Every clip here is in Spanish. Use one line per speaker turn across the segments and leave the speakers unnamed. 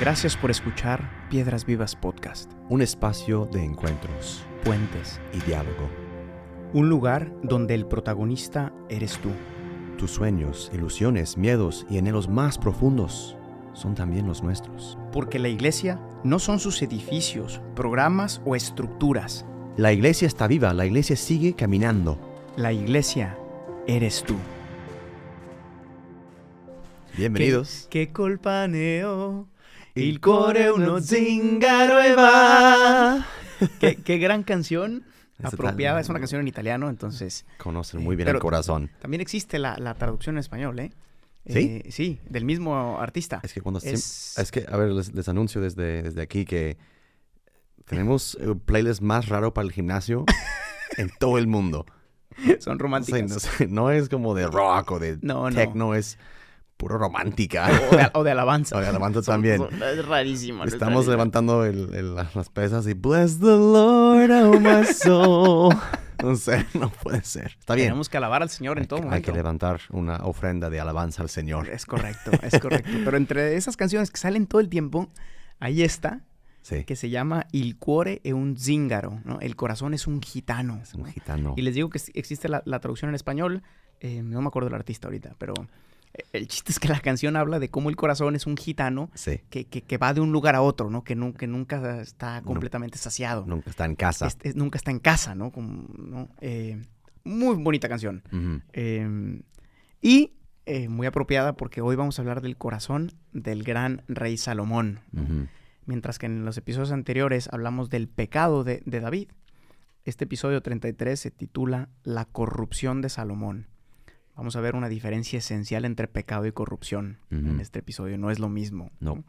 Gracias por escuchar Piedras Vivas Podcast.
Un espacio de encuentros,
Puentes.
y diálogo.
Un lugar donde el protagonista eres tú.
Tus sueños, ilusiones, miedos y anhelos más profundos son también los nuestros.
Porque la iglesia no son sus edificios, programas o estructuras.
La iglesia está viva, la iglesia sigue caminando.
La iglesia eres tú.
Bienvenidos.
Che colpa ne ho, il cuore uno zingaro e va. Qué gran canción. Apropiada, es una canción en italiano, entonces...
Conocen muy bien el corazón.
También existe la traducción en español, ¿eh?
¿Sí?
Sí, del mismo artista.
Es que a ver, les anuncio desde aquí que tenemos el playlist más raro para el gimnasio en todo el mundo.
Son románticas.
O sea, no es como de rock o de techno, es puro romántica.
O de alabanza.
O de alabanza también.
Es rarísimo.
Estamos levantando las pesas y bless the Lord, oh my soul. No sé, no puede ser. Está bien.
Tenemos que alabar al Señor en todo momento.
Hay que levantar una ofrenda de alabanza al Señor.
Es correcto. Pero entre esas canciones que salen todo el tiempo, ahí está,
sí,
que se llama Il cuore è un zingaro, ¿no? El corazón es un gitano.
Es un gitano.
Y les digo que existe la traducción en español, no me acuerdo del artista ahorita, pero el chiste es que la canción habla de cómo el corazón es un gitano,
sí,
que va de un lugar a otro, ¿no? Que nunca está completamente saciado.
Nunca está en casa.
Nunca está en casa, ¿no? Muy bonita canción.
Uh-huh.
Y muy apropiada porque hoy vamos a hablar del corazón del gran rey Salomón, ¿no?
Uh-huh.
Mientras que en los episodios anteriores hablamos del pecado de David. Este episodio 33 se titula La corrupción de Salomón. Vamos a ver una diferencia esencial entre pecado y corrupción en este episodio. No es lo mismo.
No.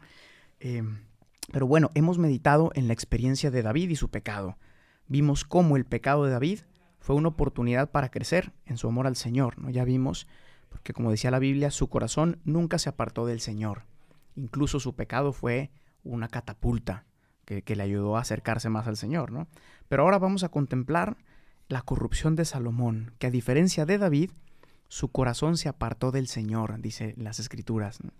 Pero bueno, hemos meditado en la experiencia de David y su pecado. Vimos cómo el pecado de David fue una oportunidad para crecer en su amor al Señor, ¿no? Ya vimos, porque como decía la Biblia, su corazón nunca se apartó del Señor. Incluso su pecado fue una catapulta que le ayudó a acercarse más al Señor, ¿no? Pero ahora vamos a contemplar la corrupción de Salomón, que a diferencia de David, su corazón se apartó del Señor, dice las Escrituras, ¿no?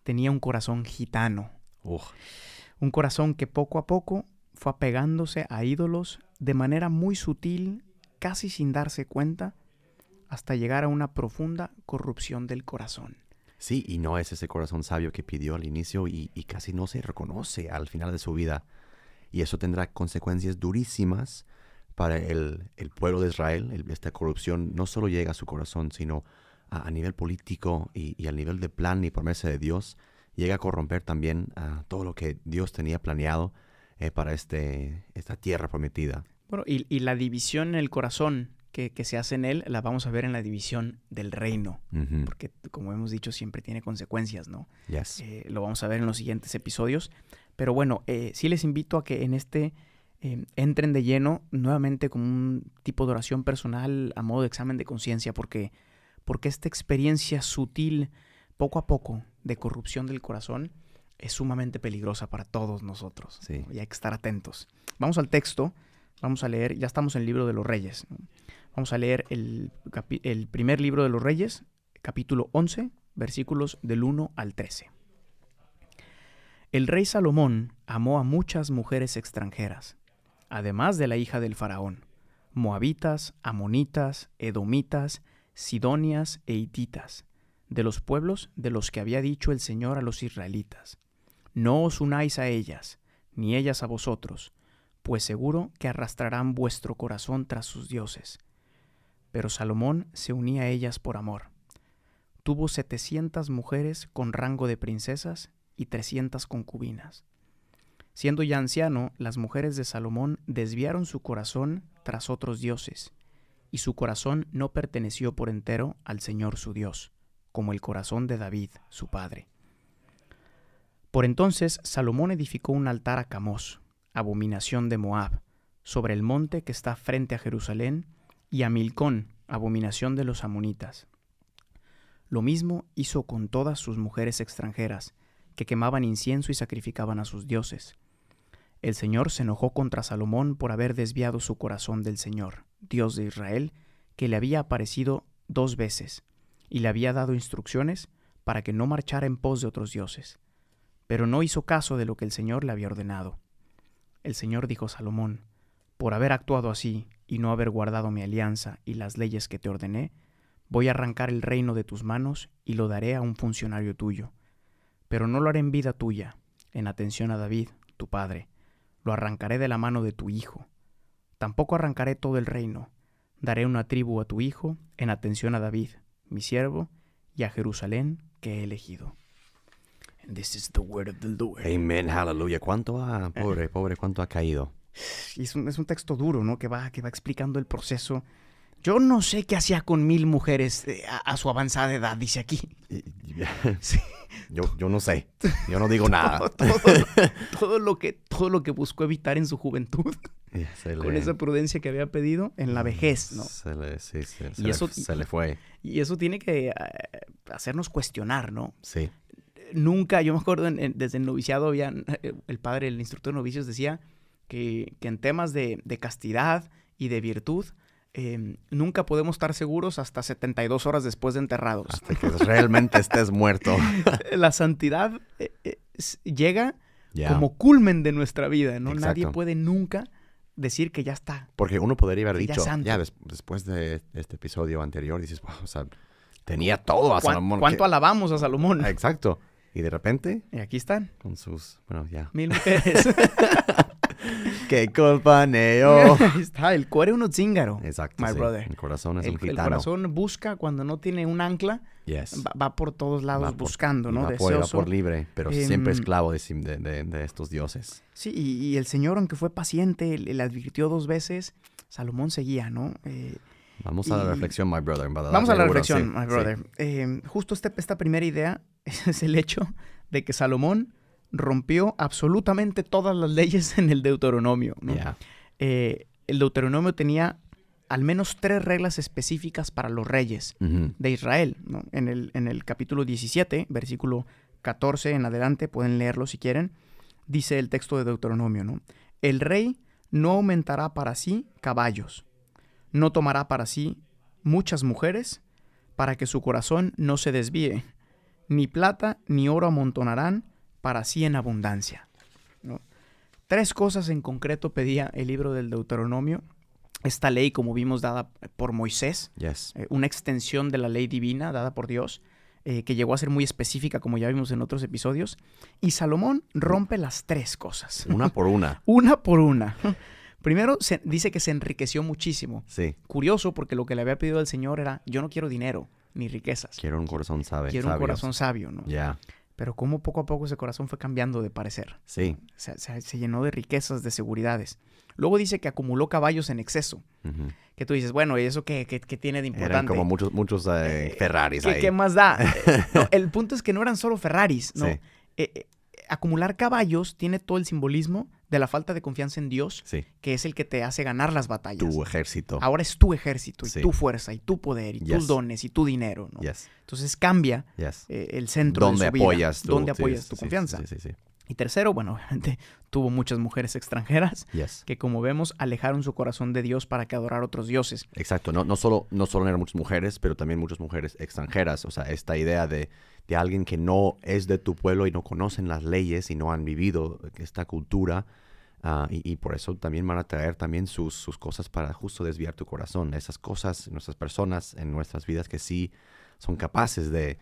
Tenía un corazón gitano. Un corazón que poco a poco fue apegándose a ídolos de manera muy sutil, casi sin darse cuenta, hasta llegar a una profunda corrupción del corazón.
Sí, y no es ese corazón sabio que pidió al inicio y casi no se reconoce al final de su vida. Y eso tendrá consecuencias durísimas para el pueblo de Israel. Esta corrupción no solo llega a su corazón, sino a nivel político y al nivel de plan y promesa de Dios. Llega a corromper también todo lo que Dios tenía planeado para esta tierra prometida.
Bueno, y la división en el corazón que se hace en él, la vamos a ver en la división del reino.
Uh-huh.
Porque, como hemos dicho, siempre tiene consecuencias, ¿no?
Yes.
Lo vamos a ver en los siguientes episodios. Pero bueno, sí les invito a que en entren de lleno nuevamente como un tipo de oración personal a modo de examen de conciencia, porque esta experiencia sutil, poco a poco, de corrupción del corazón es sumamente peligrosa para todos nosotros,
sí,
¿no? Y hay que estar atentos. Vamos al texto, vamos a leer, ya estamos en el libro de los Reyes, ¿no? Vamos a leer el primer libro de los Reyes, capítulo 11, versículos del 1 al 13. El rey Salomón amó a muchas mujeres extranjeras, además de la hija del faraón, moabitas, amonitas, edomitas, sidonias e hititas, de los pueblos de los que había dicho el Señor a los israelitas: no os unáis a ellas, ni ellas a vosotros, pues seguro que arrastrarán vuestro corazón tras sus dioses. Pero Salomón se unía a ellas por amor. Tuvo 700 mujeres con rango de princesas y 300 concubinas. Siendo ya anciano, las mujeres de Salomón desviaron su corazón tras otros dioses, y su corazón no perteneció por entero al Señor su Dios, como el corazón de David, su padre. Por entonces Salomón edificó un altar a Camós, abominación de Moab, sobre el monte que está frente a Jerusalén, y a Milcón, abominación de los amonitas. Lo mismo hizo con todas sus mujeres extranjeras, que quemaban incienso y sacrificaban a sus dioses. El Señor se enojó contra Salomón por haber desviado su corazón del Señor, Dios de Israel, que le había aparecido 2 veces, y le había dado instrucciones para que no marchara en pos de otros dioses. pero no hizo caso de lo que el Señor le había ordenado. El Señor dijo a Salomón: por haber actuado así y no haber guardado mi alianza y las leyes que te ordené, voy a arrancar el reino de tus manos y lo daré a un funcionario tuyo. Pero no lo haré en vida tuya, en atención a David, tu padre. Lo arrancaré de la mano de tu hijo. Tampoco arrancaré todo el reino. Daré una tribu a tu hijo, en atención a David, mi siervo, y a Jerusalén que he elegido. And this is the word of the Lord.
Amen, aleluya. ¿Cuánto ha, pobre, cuánto ha caído?
Y es un texto duro, ¿no? Que va explicando el proceso. Yo no sé qué hacía con 1000 mujeres a su avanzada edad, dice aquí. Sí.
Yo no sé. Yo no digo nada.
Todo lo que buscó evitar en su juventud. Con esa prudencia que había pedido en la vejez, ¿no?
Se le fue.
Y eso tiene que hacernos cuestionar, ¿no?
Sí.
Nunca, yo me acuerdo desde el noviciado, el padre, el instructor de novicios decía que en temas de castidad y de virtud, nunca podemos estar seguros hasta 72 horas después de enterrados.
Hasta que realmente estés muerto.
La santidad llega como culmen de nuestra vida, ¿no?
Exacto.
Nadie puede nunca decir que ya está.
Porque uno podría haber dicho,
ya
después de este episodio anterior, dices, wow, o sea, tenía todo a Salomón.
¿Cuánto alabamos a Salomón?
Exacto. Y de repente...
Y aquí están.
Con sus... Bueno, ya.
1000 mujeres.
¡Qué colpaneo!
Ahí está, el cuore uno zíngaro.
Exacto,
my
sí.
brother.
El corazón es un gitano.
El corazón busca cuando no tiene un ancla.
Yes.
Va por todos lados buscando, ¿no?
Va por libre, pero siempre esclavo de estos dioses.
Sí, y el Señor, aunque fue paciente, le advirtió 2 veces, Salomón seguía, ¿no?
Vamos a la reflexión, my brother.
Vamos a la reflexión,
sí,
my brother.
Sí.
Justo esta primera idea es el hecho de que Salomón rompió absolutamente todas las leyes en el Deuteronomio, ¿no?
Yeah.
El Deuteronomio tenía al menos 3 reglas específicas para los reyes de Israel, ¿no? En el capítulo 17, versículo 14 en adelante, pueden leerlo si quieren, dice el texto de Deuteronomio, ¿no? El rey no aumentará para sí caballos, no tomará para sí muchas mujeres, para que su corazón no se desvíe, ni plata ni oro amontonarán para sí en abundancia, ¿no? 3 cosas en concreto pedía el libro del Deuteronomio. Esta ley, como vimos, dada por Moisés,
Yes.
Una extensión de la ley divina dada por Dios, que llegó a ser muy específica, como ya vimos en otros episodios. Y Salomón rompe las 3 cosas.
Una por una.
Una por una. Primero, dice que se enriqueció muchísimo.
Sí.
Curioso, porque lo que le había pedido al Señor era, yo no quiero dinero ni riquezas.
Quiero un corazón sabio.
Quiero un corazón sabio, ¿no?
Ya. Yeah.
Pero cómo poco a poco ese corazón fue cambiando de parecer.
Sí.
Se llenó de riquezas, de seguridades. Luego dice que acumuló caballos en exceso. Que tú dices, bueno, ¿y eso qué tiene de importante?
Eran como muchos Ferraris ahí.
¿Qué más da? No, el punto es que no eran solo Ferraris, ¿no?
Sí.
Acumular caballos tiene todo el simbolismo de la falta de confianza en Dios,
Sí.
que es el que te hace ganar las batallas.
Tu ejército.
Ahora es tu ejército, y
Sí.
tu fuerza, y tu poder, y
Yes.
tus dones, y tu dinero, ¿no?
Yes.
Entonces cambia
Yes.
el centro de su vida. ¿Dónde apoyas tu confianza?
Sí.
Y tercero, bueno, obviamente tuvo muchas mujeres extranjeras
Yes.
que, como vemos, alejaron su corazón de Dios para que adorara a otros dioses.
Exacto. No solo eran muchas mujeres, pero también muchas mujeres extranjeras. O sea, esta idea de alguien que no es de tu pueblo y no conocen las leyes y no han vivido esta cultura. Y por eso también van a traer también sus cosas para justo desviar tu corazón. Esas cosas, nuestras personas en nuestras vidas que sí son capaces de,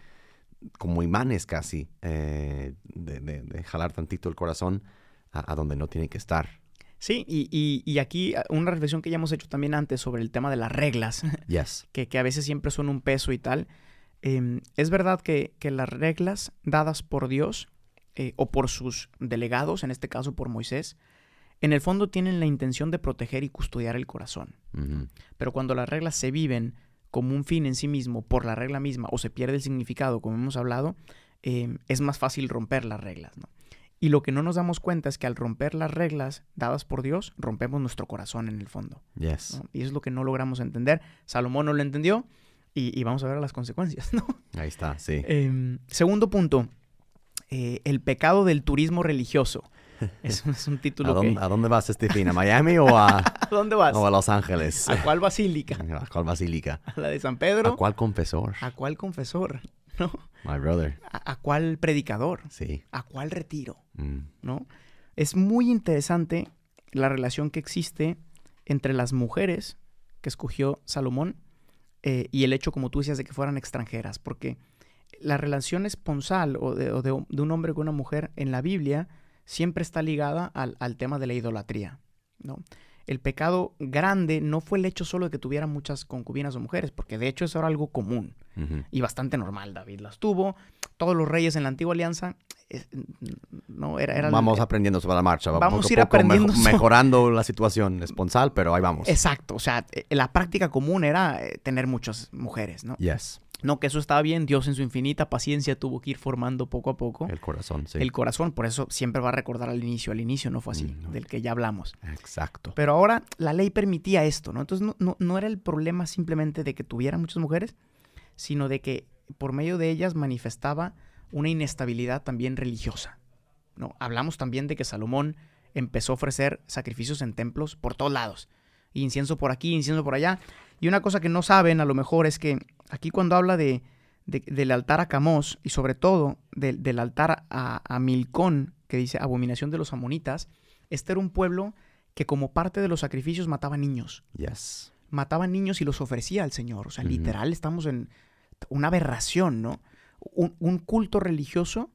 como imanes casi, de jalar tantito el corazón a donde no tiene que estar.
Sí, y aquí una reflexión que ya hemos hecho también antes sobre el tema de las reglas,
Yes.
que a veces siempre son un peso y tal. Es verdad que las reglas dadas por Dios o por sus delegados, en este caso por Moisés, en el fondo tienen la intención de proteger y custodiar el corazón. Pero cuando las reglas se viven como un fin en sí mismo, por la regla misma, o se pierde el significado, como hemos hablado, es más fácil romper las reglas, ¿no? Y lo que no nos damos cuenta es que al romper las reglas dadas por Dios, rompemos nuestro corazón en el fondo,
Yes.
¿no? Y eso es lo que no logramos entender. Salomón no lo entendió y vamos a ver las consecuencias, ¿no?
Ahí está, sí.
Segundo punto, el pecado del turismo religioso. Es un título
¿A dónde vas, Stephen? ¿A Miami o a,
¿A dónde vas?
o a Los Ángeles?
¿A cuál basílica?
¿A cuál basílica?
¿A la de San Pedro?
¿A cuál confesor?
¿A cuál confesor? ¿no?
My brother.
¿A cuál predicador?
Sí.
¿A cuál retiro?
Mm.
¿No? Es muy interesante la relación que existe entre las mujeres que escogió Salomón y el hecho, como tú decías, de que fueran extranjeras, porque la relación esponsal o de un hombre con una mujer en la Biblia siempre está ligada al tema de la idolatría, ¿no? El pecado grande no fue el hecho solo de que tuviera muchas concubinas o mujeres, porque de hecho eso era algo común y bastante normal. David las tuvo, todos los reyes en la antigua alianza, no era
Vamos aprendiendo sobre la marcha.
Vamos
poco
a ir
poco
aprendiendo
mejorando la situación esponsal, pero ahí vamos.
Exacto, o sea, la práctica común era tener muchas mujeres, ¿no?
Yes.
No, que eso estaba bien. Dios en su infinita paciencia tuvo que ir formando poco a poco
El corazón, sí.
el corazón. Por eso siempre va a recordar al inicio. Al inicio no fue así,
No.
del que ya hablamos.
Exacto.
Pero ahora la ley permitía esto, ¿no? Entonces no era el problema simplemente de que tuviera muchas mujeres, sino de que por medio de ellas manifestaba una inestabilidad también religiosa, ¿no? Hablamos también de que Salomón empezó a ofrecer sacrificios en templos por todos lados. Incienso por aquí, incienso por allá. Y una cosa que no saben a lo mejor es que aquí cuando habla del altar a Camós y sobre todo del altar a Milcón, que dice abominación de los amonitas, este era un pueblo que como parte de los sacrificios mataba niños.
Yes.
Mataba niños y los ofrecía al Señor. O sea, literal estamos en una aberración, ¿no? Un culto religioso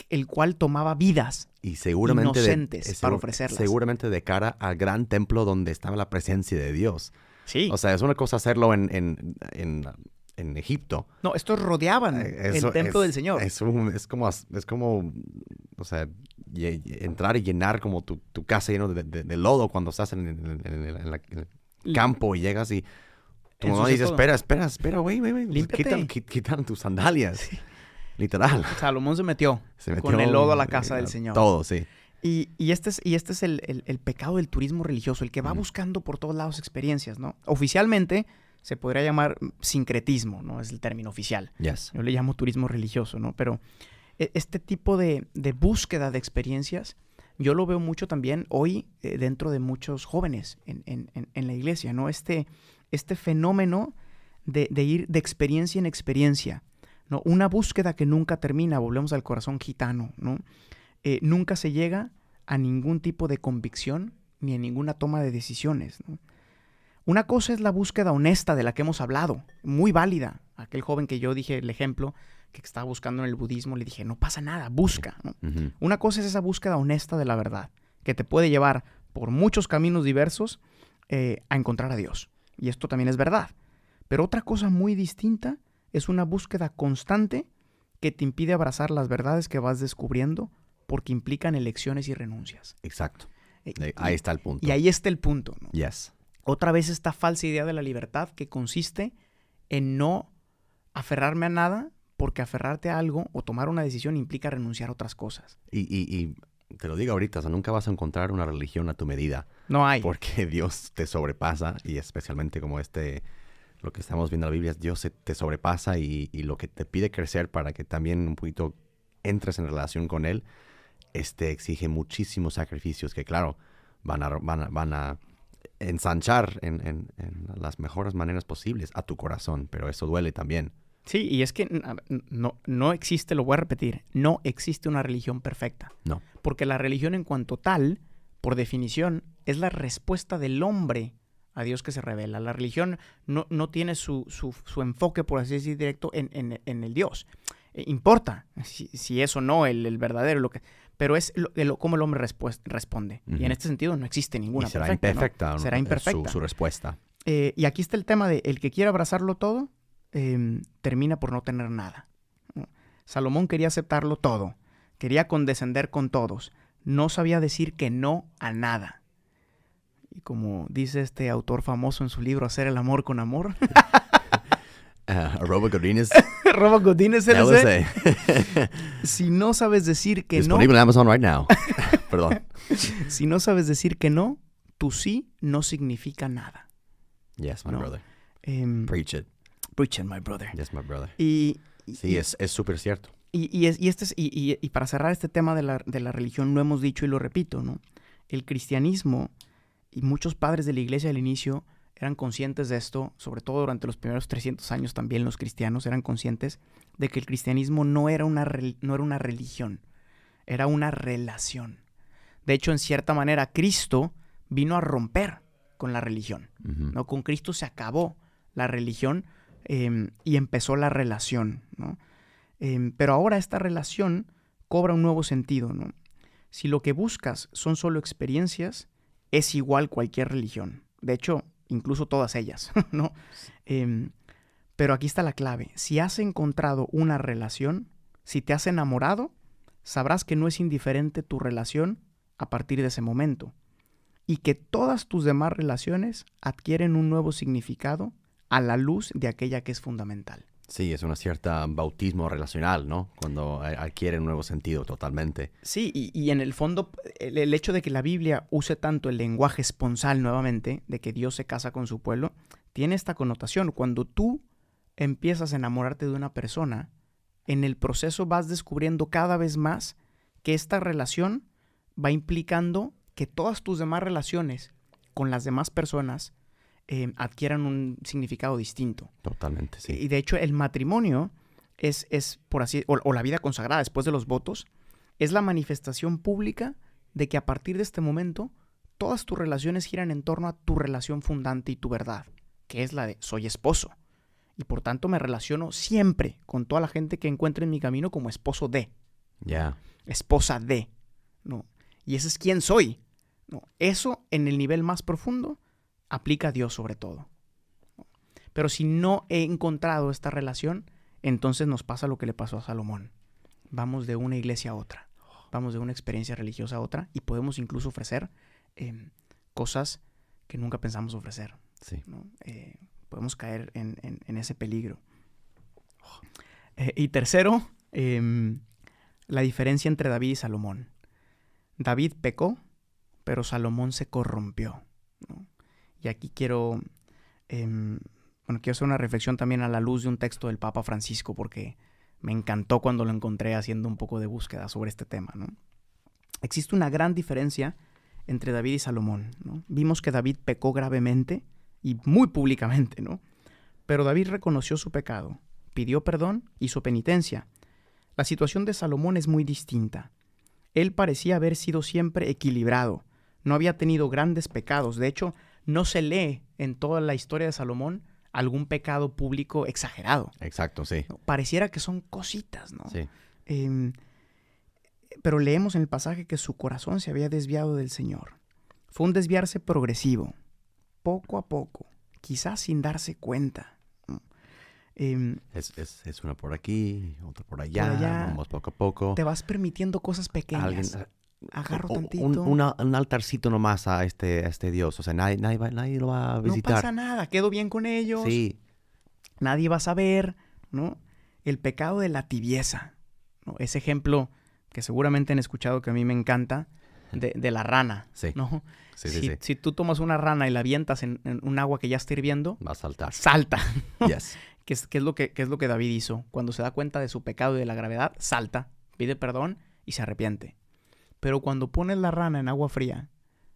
el cual tomaba vidas
Y seguramente
inocentes para ofrecerlas.
Seguramente de cara al gran templo donde estaba la presencia de Dios.
Sí.
O sea, es una cosa hacerlo en Egipto.
No, estos rodeaban el templo del Señor.
Es como, o sea, entrar y llenar como tu casa lleno de lodo cuando estás en el campo y llegas y tu mamá dice, espera, güey. Quitan tus sandalias. Sí. Literal.
Salomón se metió con el lodo a la casa del Señor.
Todo, sí.
Y este es el pecado del turismo religioso, el que va buscando por todos lados experiencias, ¿no? Oficialmente se podría llamar sincretismo, ¿no? Es el término oficial.
Yes.
Yo le llamo turismo religioso, ¿no? Pero este tipo de búsqueda de experiencias, yo lo veo mucho también hoy dentro de muchos jóvenes en la iglesia, ¿no? Este fenómeno de ir de experiencia en experiencia, ¿no? Una búsqueda que nunca termina, volvemos al corazón gitano, ¿no? Nunca se llega a ningún tipo de convicción ni a ninguna toma de decisiones, ¿no? Una cosa es la búsqueda honesta de la que hemos hablado, muy válida. Aquel joven que yo dije, el ejemplo, que estaba buscando en el budismo, le dije, no pasa nada, busca, ¿no? Una cosa es esa búsqueda honesta de la verdad, que te puede llevar por muchos caminos diversos a encontrar a Dios. Y esto también es verdad. Pero otra cosa muy distinta es una búsqueda constante que te impide abrazar las verdades que vas descubriendo porque implican elecciones y renuncias.
Exacto. Ahí está el punto.
Y ahí está el punto, ¿no?
Yes.
Otra vez esta falsa idea de la libertad que consiste en no aferrarme a nada porque aferrarte a algo o tomar una decisión implica renunciar a otras cosas.
Y te lo digo ahorita, o sea, nunca vas a encontrar una religión a tu medida.
No hay.
Porque Dios te sobrepasa y especialmente como lo que estamos viendo en la Biblia, Dios te sobrepasa y lo que te pide crecer para que también un poquito entres en relación con Él, exige muchísimos sacrificios que, claro, van a ensanchar en las mejores maneras posibles a tu corazón, pero eso duele también.
Sí, y es que no existe, lo voy a repetir, no existe una religión perfecta.
No.
Porque la religión en cuanto tal, por definición, es la respuesta del hombre a Dios que se revela. La religión no tiene su enfoque, por así decir, directo en el Dios. Importa si es o no el verdadero, pero es cómo el hombre responde. Y en este sentido no existe ninguna
será
perfecta,
imperfecta,
¿no? Será imperfecta.
Su respuesta.
Y aquí está el tema de el que quiere abrazarlo todo, termina por no tener nada, ¿no? Salomón quería aceptarlo todo, quería condescender con todos, no sabía decir que no a nada. Y como dice este autor famoso en su libro Hacer el amor con amor.
Robert Godinez.
Robert Godinez, LC. Si no sabes decir que
Disponible en Amazon right now. Perdón.
Si no sabes decir que no, tu sí no significa nada.
Yes, my brother. Preach it.
Preach it, my brother.
Yes, my brother.
Sí,
es súper cierto.
Y para cerrar este tema de la religión, lo hemos dicho y lo repito, ¿no? El cristianismo y muchos padres de la iglesia al inicio eran conscientes de esto, sobre todo durante los primeros 300 años también los cristianos eran conscientes de que el cristianismo no era una religión, era una relación. De hecho, en cierta manera, Cristo vino a romper con la religión, ¿no? Con Cristo se acabó la religión y empezó la relación, ¿no? Pero ahora esta relación cobra un nuevo sentido, ¿no? Si lo que buscas son solo experiencias, es igual cualquier religión. De hecho, incluso todas ellas, ¿no? Pero aquí está la clave. Si has encontrado una relación, si te has enamorado, sabrás que no es indiferente tu relación a partir de ese momento y que todas tus demás relaciones adquieren un nuevo significado a la luz de aquella que es fundamental.
Sí, es una cierta bautismo relacional, ¿no? Cuando adquiere un nuevo sentido totalmente.
Sí, y en el fondo, el hecho de que la Biblia use tanto el lenguaje esponsal nuevamente, de que Dios se casa con su pueblo, tiene esta connotación. Cuando tú empiezas a enamorarte de una persona, en el proceso vas descubriendo cada vez más que esta relación va implicando que todas tus demás relaciones con las demás personas adquieran un significado distinto.
Totalmente, sí.
Y de hecho el matrimonio es por así, o la vida consagrada después de los votos, es la manifestación pública de que a partir de este momento todas tus relaciones giran en torno a tu relación fundante y tu verdad, que es la de soy esposo. Y por tanto me relaciono siempre con toda la gente que encuentre en mi camino como esposo de.
Ya.
Esposa de. ¿No? Y ese es quién soy. ¿No? Eso en el nivel más profundo aplica a Dios sobre todo. Pero si no he encontrado esta relación, entonces nos pasa lo que le pasó a Salomón. Vamos de una iglesia a otra. Vamos de una experiencia religiosa a otra y podemos incluso ofrecer cosas que nunca pensamos ofrecer.
Sí.
¿No? Podemos caer en ese peligro. Y tercero, la diferencia entre David y Salomón. David pecó, pero Salomón se corrompió, ¿no? Y aquí quiero hacer una reflexión también a la luz de un texto del Papa Francisco, porque me encantó cuando lo encontré haciendo un poco de búsqueda sobre este tema, ¿no? Existe una gran diferencia entre David y Salomón, ¿no? Vimos que David pecó gravemente y muy públicamente, ¿no? Pero David reconoció su pecado, pidió perdón, hizo penitencia. La situación de Salomón es muy distinta. Él parecía haber sido siempre equilibrado, no había tenido grandes pecados. De hecho, no se lee en toda la historia de Salomón algún pecado público exagerado.
Exacto, sí.
¿No? Pareciera que son cositas, ¿no?
Sí.
Pero leemos en el pasaje que su corazón se había desviado del Señor. Fue un desviarse progresivo, poco a poco, quizás sin darse cuenta, ¿no?
Es una por aquí, otra por allá, vamos poco a poco.
Te vas permitiendo cosas pequeñas. Agarro tantito.
Un altarcito nomás a este Dios. O sea, nadie lo va a visitar.
No pasa nada, quedo bien con ellos.
Sí.
Nadie va a saber, ¿no? El pecado de la tibieza, ¿no? Ese ejemplo que seguramente han escuchado que a mí me encanta, de la rana,
sí.
¿no?
Sí.
Si tú tomas una rana y la avientas en un agua que ya está hirviendo,
va a saltar.
Salta.
Yes.
¿Qué es lo que David hizo? Cuando se da cuenta de su pecado y de la gravedad, salta, pide perdón y se arrepiente. Pero cuando pones la rana en agua fría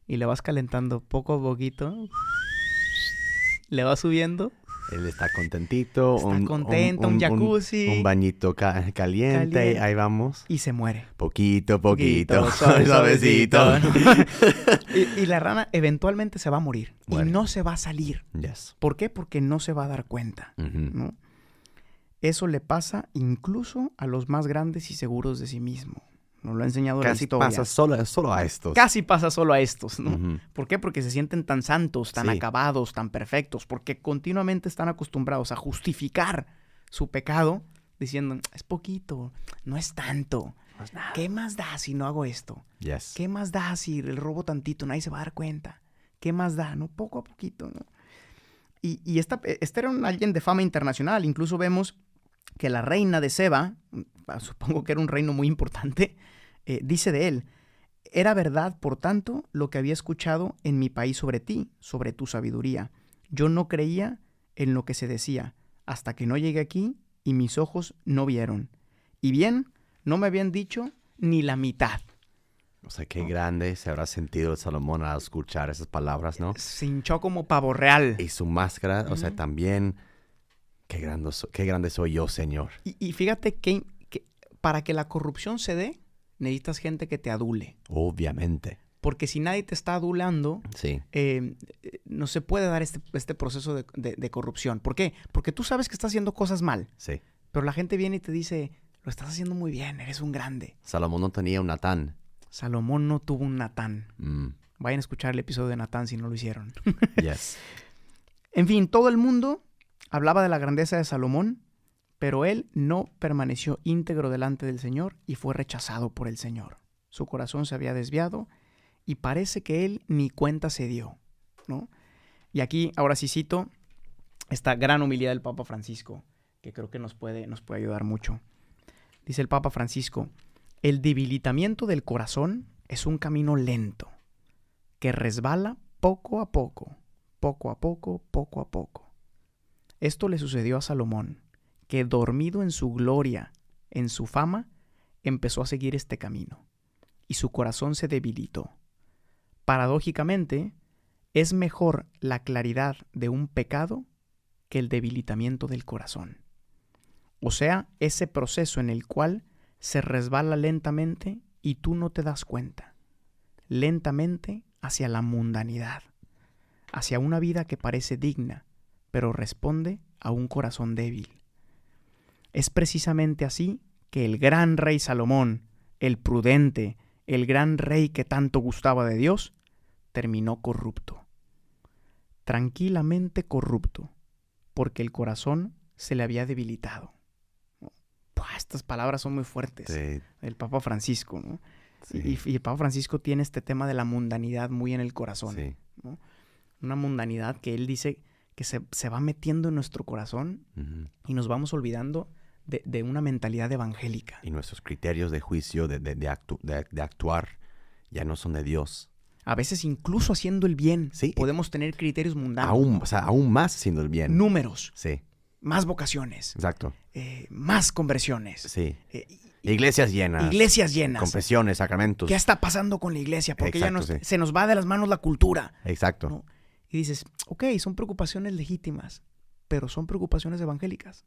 y le vas calentando poco a poquito, le vas subiendo.
Él está contentito.
Está contento, un jacuzzi.
Un bañito caliente. Ahí vamos.
Y se muere.
Poquito.
Suavecito. y la rana eventualmente se va a morir. Bueno. Y no se va a salir.
Yes.
¿Por qué? Porque no se va a dar cuenta, ¿no? Eso le pasa incluso a los más grandes y seguros de sí mismo. Nos lo ha enseñado la historia.
Casi pasa solo a estos.
Casi pasa solo a estos, ¿no? ¿Por qué? Porque se sienten tan santos, tan acabados, tan perfectos. Porque continuamente están acostumbrados a justificar su pecado diciendo, es poquito, no es tanto. No es nada. ¿Qué más da si no hago esto?
Yes.
¿Qué más da si el robo tantito? Nadie se va a dar cuenta. ¿Qué más da? ¿No? Poco a poquito, ¿no? Y esta era alguien de fama internacional. Incluso vemos que la reina de Seba, supongo que era un reino muy importante, dice de él, era verdad, por tanto, lo que había escuchado en mi país sobre ti, sobre tu sabiduría. Yo no creía en lo que se decía, hasta que no llegué aquí y mis ojos no vieron. Y bien, no me habían dicho ni la mitad.
O sea, qué grande se habrá sentido Salomón al escuchar esas palabras, ¿no?
Se hinchó como pavo real.
Y su máscara, o sea, también, qué grande soy yo, Señor.
Y fíjate que para que la corrupción se dé, necesitas gente que te adule.
Obviamente.
Porque si nadie te está adulando,
Sí.
no se puede dar este proceso de corrupción. ¿Por qué? Porque tú sabes que estás haciendo cosas mal,
Sí.
pero la gente viene y te dice, lo estás haciendo muy bien, eres un grande.
Salomón no tenía un Natán.
Salomón no tuvo un Natán.
Mm.
Vayan a escuchar el episodio de Natán si no lo hicieron.
Yes.
En fin, todo el mundo hablaba de la grandeza de Salomón, pero él no permaneció íntegro delante del Señor y fue rechazado por el Señor. Su corazón se había desviado y parece que él ni cuenta se dio, ¿no? Y aquí, ahora sí cito esta gran homilía del Papa Francisco, que creo que nos puede ayudar mucho. Dice el Papa Francisco, el debilitamiento del corazón es un camino lento, que resbala poco a poco, poco a poco, poco a poco. Esto le sucedió a Salomón, que dormido en su gloria, en su fama, empezó a seguir este camino, y su corazón se debilitó. Paradójicamente, es mejor la claridad de un pecado que el debilitamiento del corazón. O sea, ese proceso en el cual se resbala lentamente y tú no te das cuenta. Lentamente hacia la mundanidad, hacia una vida que parece digna, pero responde a un corazón débil. Es precisamente así que el gran rey Salomón, el prudente, el gran rey que tanto gustaba de Dios, terminó corrupto. Tranquilamente corrupto, porque el corazón se le había debilitado. Estas palabras son muy fuertes.
Sí.
El Papa Francisco, ¿no?
Sí.
Y el Papa Francisco tiene este tema de la mundanidad muy en el corazón.
Sí.
¿No? Una mundanidad que él dice que se va metiendo en nuestro corazón y nos vamos olvidando de una mentalidad evangélica.
Y nuestros criterios de juicio, de actuar, ya no son de Dios.
A veces incluso haciendo el bien,
Sí.
podemos tener criterios mundanos.
Aún más haciendo el bien.
Números,
Sí,
más vocaciones,
exacto.
más conversiones,
Sí. Iglesias llenas.
iglesias llenas.
Confesiones, sacramentos.
¿Qué está pasando con la iglesia? Porque
Exacto,
ya
sí.
se nos va de las manos la cultura.
Exacto.
¿No? Y dices, ok, son preocupaciones legítimas, pero son preocupaciones evangélicas.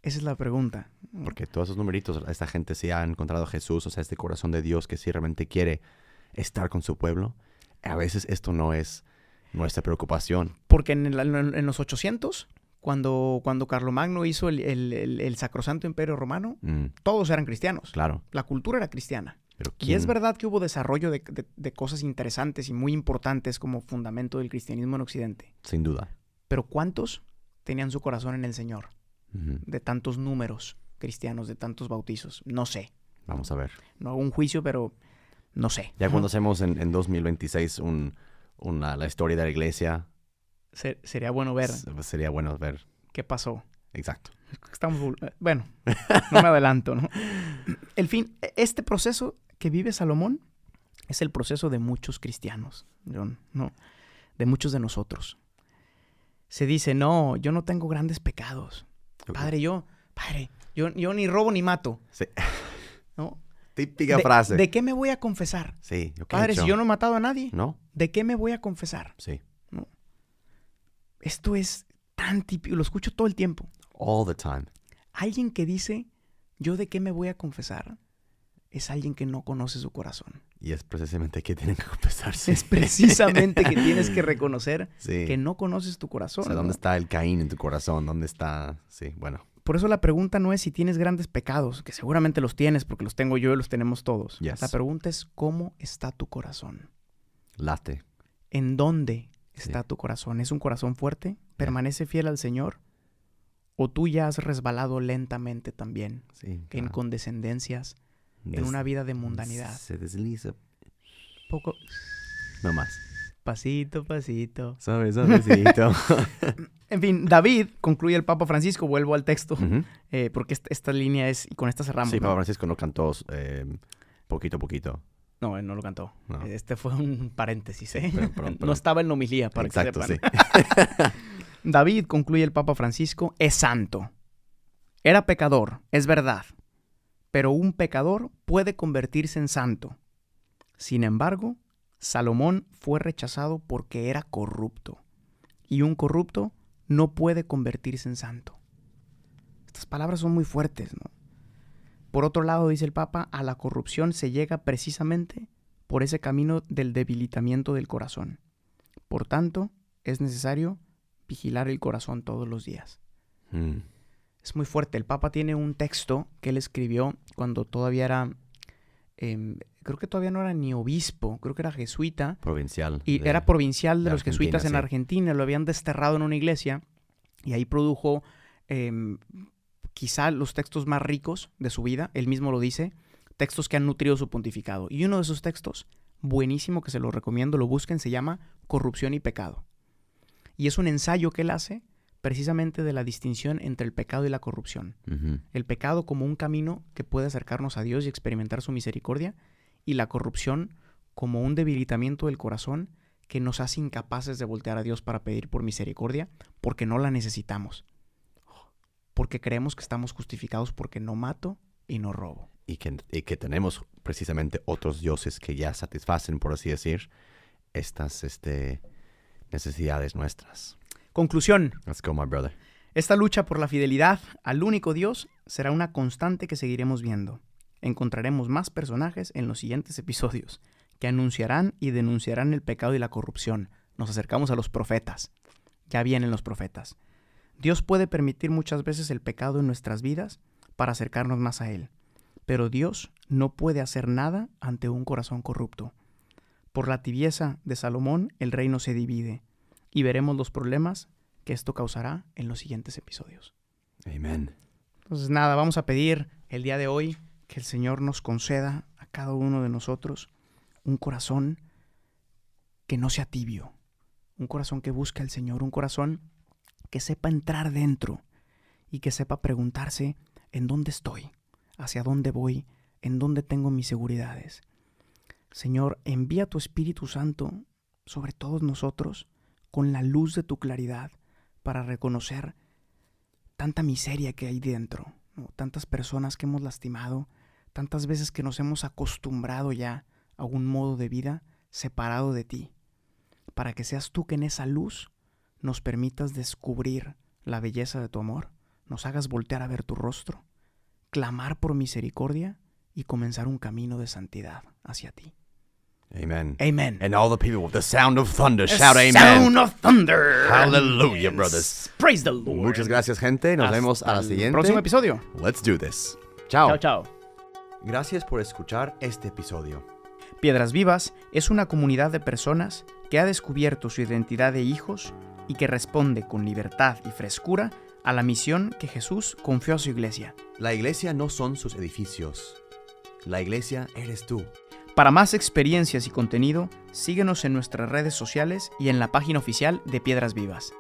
Esa es la pregunta.
Porque todos esos numeritos, esta gente sí ha encontrado a Jesús, o sea, este corazón de Dios que sí realmente quiere estar con su pueblo. A veces esto no es nuestra preocupación.
Porque en los 800, cuando Carlomagno hizo el Sacrosanto Imperio Romano, todos eran cristianos.
Claro.
La cultura era cristiana.
Pero
Y es verdad que hubo desarrollo de cosas interesantes y muy importantes como fundamento del cristianismo en Occidente.
Sin duda.
Pero ¿cuántos tenían su corazón en el Señor? De tantos números cristianos, de tantos bautizos. No sé.
Vamos a ver.
No hago un juicio, pero no sé.
Ya cuando hacemos en 2026 la historia de la iglesia,
Sería bueno ver
sería bueno ver.
qué pasó.
Exacto.
Bueno, no me adelanto, ¿no? El fin, este proceso que vive Salomón es el proceso de muchos cristianos, John, ¿no? De muchos de nosotros. Se dice, no, yo no tengo grandes pecados. Padre, yo ni robo ni mato.
Sí.
¿No?
Típica frase.
¿De qué me voy a confesar?
Sí. ¿Yo qué he
Padre,
hecho?
si yo no he matado a nadie,
¿No?
¿de qué me voy a confesar?
Sí.
¿No? Esto es tan típico, lo escucho todo el tiempo.
All the time.
Alguien que dice, ¿yo de qué me voy a confesar? Es alguien que no conoce su corazón.
Y es precisamente que tienen que confesarse.
Es precisamente que tienes que reconocer
Sí.
que no conoces tu corazón.
O sea, ¿dónde
¿no?
está el Caín en tu corazón? ¿Dónde está? Sí, bueno.
Por eso la pregunta no es si tienes grandes pecados, que seguramente los tienes porque los tengo yo y los tenemos todos.
Yes.
La pregunta es, ¿cómo está tu corazón?
Late.
¿En dónde está
Sí.
tu corazón? ¿Es un corazón fuerte? ¿Permanece fiel al Señor? ¿O tú ya has resbalado lentamente también
Sí.
en
claro.
condescendencias, en una vida de mundanidad?
Se desliza.
Poco,
No más.
pasito, pasito.
Suavecito.
En fin, David, concluye el Papa Francisco, vuelvo al texto,
Ujú.
porque esta línea es, y con esta cerramos.
Sí,
¿no?
Papa Francisco no cantó poquito a poquito.
No, él no lo cantó.
No.
Este fue un paréntesis, ¿eh?
Pero-
No estaba en la homilía, para
Exacto,
que
sí.
sepan. David, concluye el Papa Francisco, es santo. Era pecador, es verdad, pero un pecador puede convertirse en santo. Sin embargo, Salomón fue rechazado porque era corrupto, y un corrupto no puede convertirse en santo. Estas palabras son muy fuertes, ¿no? Por otro lado, dice el Papa, a la corrupción se llega precisamente por ese camino del debilitamiento del corazón. Por tanto, es necesario vigilar el corazón todos los días. Es muy fuerte. El Papa tiene un texto que él escribió cuando todavía era, creo que todavía no era ni obispo, creo que era jesuita.
Provincial.
Y era provincial de los jesuitas en
sí.
Argentina. Lo habían desterrado en una iglesia y ahí produjo quizá los textos más ricos de su vida. Él mismo lo dice, textos que han nutrido su pontificado. Y uno de esos textos, buenísimo, que se lo recomiendo, lo busquen, se llama Corrupción y Pecado. Y es un ensayo que él hace precisamente de la distinción entre el pecado y la corrupción.
Ujú.
El pecado como un camino que puede acercarnos a Dios y experimentar su misericordia, y la corrupción como un debilitamiento del corazón que nos hace incapaces de voltear a Dios para pedir por misericordia porque no la necesitamos. Porque creemos que estamos justificados porque no mato y no robo.
Y que tenemos precisamente otros dioses que ya satisfacen, por así decir, estas necesidades nuestras.
Conclusión.
Let's go, my brother.
Esta lucha por la fidelidad al único Dios será una constante que seguiremos viendo. Encontraremos más personajes en los siguientes episodios que anunciarán y denunciarán el pecado y la corrupción. Nos acercamos a los profetas. Ya vienen los profetas. Dios puede permitir muchas veces el pecado en nuestras vidas para acercarnos más a Él. Pero Dios no puede hacer nada ante un corazón corrupto. Por la tibieza de Salomón, el reino se divide. Y veremos los problemas que esto causará en los siguientes episodios.
Amen.
Entonces nada, vamos a pedir el día de hoy que el Señor nos conceda a cada uno de nosotros un corazón que no sea tibio, un corazón que busque al Señor, un corazón que sepa entrar dentro y que sepa preguntarse en dónde estoy, hacia dónde voy, en dónde tengo mis seguridades. Señor, envía tu Espíritu Santo sobre todos nosotros con la luz de tu claridad para reconocer tanta miseria que hay dentro, ¿no? Tantas personas que hemos lastimado, tantas veces que nos hemos acostumbrado ya a un modo de vida separado de ti, para que seas tú que en esa luz nos permitas descubrir la belleza de tu amor, nos hagas voltear a ver tu rostro, clamar por misericordia y comenzar un camino de santidad hacia ti.
Amen.
Amen.
And all the people with the sound of thunder
The
shout amen.
Sound of thunder.
Hallelujah, brothers.
Praise the Lord.
Muchas gracias, gente. Nos vemos a la
Hasta el
siguiente.
próximo episodio.
Let's do this. Chao.
Chao, chao.
Gracias por escuchar este episodio.
Piedras Vivas es una comunidad de personas que ha descubierto su identidad de hijos y que responde con libertad y frescura a la misión que Jesús confió a su iglesia.
La iglesia no son sus edificios. La iglesia eres tú.
Para más experiencias y contenido, síguenos en nuestras redes sociales y en la página oficial de Piedras Vivas.